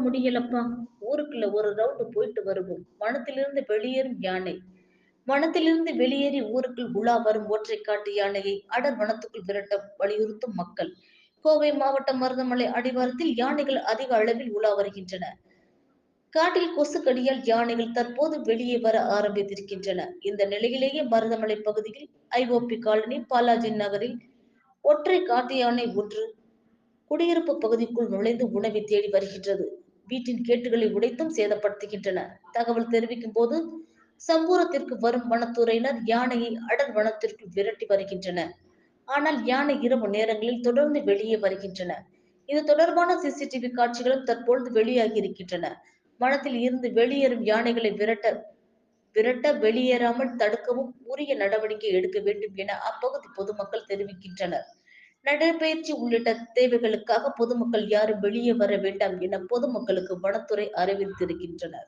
முடியலப்பா. ஊருக்குள்ள ஒரு ரவுண்டு போயிட்டு வருவோம். வனத்திலிருந்து வெளியேறும் யானை. வனத்திலிருந்து வெளியேறி ஊருக்குள் உலா வரும் ஒற்றைக் காட்டு யானையை அடர் வனத்துக்குள் விரட்ட வலியுறுத்தும் மக்கள். கோவை மாவட்டம் மருதமலை அடிவாரத்தில் யானைகள் அதிக அளவில் உலா வருகின்றன. காட்டில் கொசுக்கடியால் யானைகள் தற்போது வெளியே வர ஆரம்பித்திருக்கின்றன. இந்த நிலையிலேயே மருதமலை பகுதியில் ஐஓபி காலனி பாலாஜி நகரில் ஒற்றை காட்டு யானை ஒன்று குடியிருப்பு பகுதிக்குள் நுழைந்து உணவை தேடி வருகின்றது. வீட்டின் கேட்டுகளை உடைத்தும் சேதப்படுத்துகின்றன. தகவல் தெரிவிக்கும் போது சம்பூரத்திற்கு வரும் வனத்துறையினர் யானையை அடர் வனத்திற்குள் விரட்டி வருகின்றனர். ஆனால் யானை இரவு நேரங்களில் தொடர்ந்து வெளியே வருகின்றன. இது தொடர்பான சிசிடிவி காட்சிகளும் தற்பொழுது வெளியாகி இருக்கின்றன. வனத்தில் இருந்து வெளியேறும் யானைகளை விரட்ட விரட்ட வெளியேறாமல் தடுக்கவும் உரிய நடவடிக்கை எடுக்க வேண்டும் என அப்பகுதி பொதுமக்கள் தெரிவிக்கின்றனர். நடைபயிற்சி உள்ளிட்ட தேவைகளுக்காக பொதுமக்கள் யாரும் வெளியே வர வேண்டாம் என பொதுமக்களுக்கு வனத்துறை அறிவித்திருக்கின்றனர்.